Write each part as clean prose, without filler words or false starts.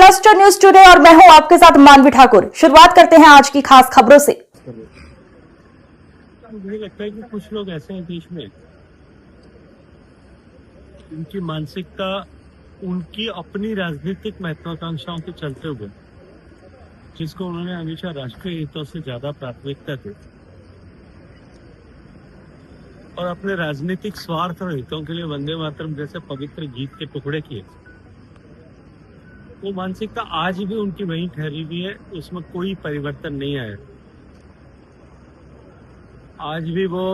Cluster news today और मैं हूं आपके साथ मानवी ठाकुर। शुरुआत करते हैं आज की खास खबरों से। मुझे लगता है कि कुछ लोग ऐसे हैं देश में, उनकी मानसिकता उनकी अपनी राजनीतिक महत्वाकांक्षाओं के चलते हुए, जिसको उन्होंने हमेशा राष्ट्रीय हितों से ज्यादा प्राथमिकता दी और अपने राजनीतिक स्वार्थ और हितों के लिए वंदे मातरम जैसे पवित्र गीत के टुकड़े किए, वो मानसिकता आज भी उनकी वहीं ठहरी हुई है। उसमें कोई परिवर्तन नहीं आया। आज भी वो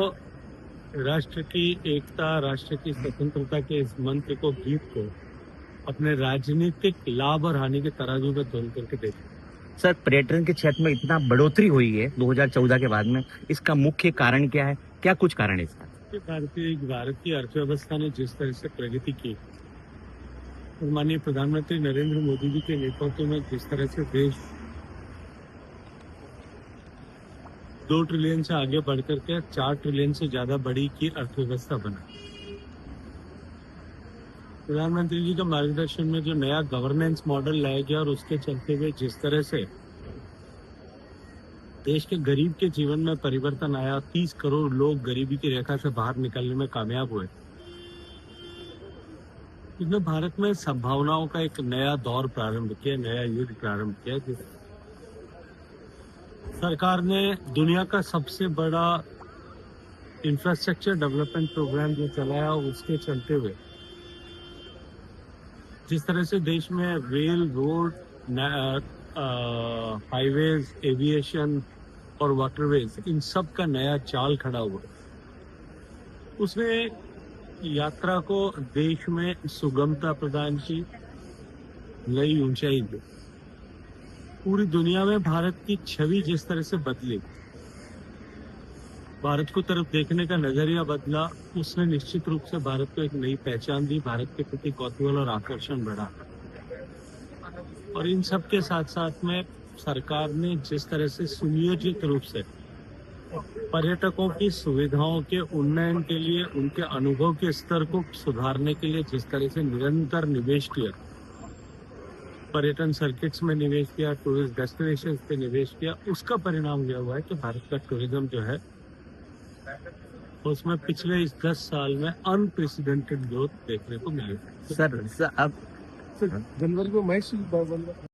राष्ट्र की एकता, राष्ट्र की स्वतंत्रता के इस मंत्र को, गीत को अपने राजनीतिक लाभ और हानि के तराजू में तोल करके देखें। सर, पर्यटन के क्षेत्र में इतना बढ़ोतरी हुई है 2014 के बाद में, इसका मुख्य कारण क्या है? क्या कुछ कारण है इसका? भारत की अर्थव्यवस्था ने जिस तरह से प्रगति की और माननीय प्रधानमंत्री नरेंद्र मोदी जी के नेतृत्व में जिस तरह से देश 2 ट्रिलियन से आगे बढ़कर के 4 ट्रिलियन से ज्यादा बड़ी की अर्थव्यवस्था बना। प्रधानमंत्री जी के मार्गदर्शन में जो नया गवर्नेंस मॉडल लाया गया और उसके चलते हुए जिस तरह से देश के गरीब के जीवन में परिवर्तन आया, 30 करोड़ लोग गरीबी की रेखा से बाहर निकलने में कामयाब हुए, इसने भारत में संभावनाओं का एक नया दौर प्रारंभ किया, नया युग प्रारंभ किया। जिस सरकार ने दुनिया का सबसे बड़ा इंफ्रास्ट्रक्चर डेवलपमेंट प्रोग्राम जो चलाया, उसके चलते हुए जिस तरह से देश में रेल, रोड, हाईवेज, एविएशन और वाटरवेज, इन सब का नया चाल खड़ा हुआ, उसने यात्रा को देश में सुगमता प्रदान की, नई ऊंचाई दी। पूरी दुनिया में भारत की छवि जिस तरह से बदली, भारत को तरफ देखने का नजरिया बदला, उसने निश्चित रूप से भारत को एक नई पहचान दी, भारत के प्रति कौतूहल और आकर्षण बढ़ा। और इन सब के साथ साथ में सरकार ने जिस तरह से सुनियोजित रूप से पर्यटकों की सुविधाओं के उन्नयन के लिए, उनके अनुभव के स्तर को सुधारने के लिए जिस तरह से निरंतर निवेश किया, पर्यटन सर्किट्स में निवेश किया, टूरिस्ट डेस्टिनेशंस पे निवेश किया, उसका परिणाम यह हुआ है कि भारत का टूरिज्म जो है उसमें पिछले इस 10 साल में अनप्रेसिडेंटेड ग्रोथ देखने को मिली। सर अब जनवरी को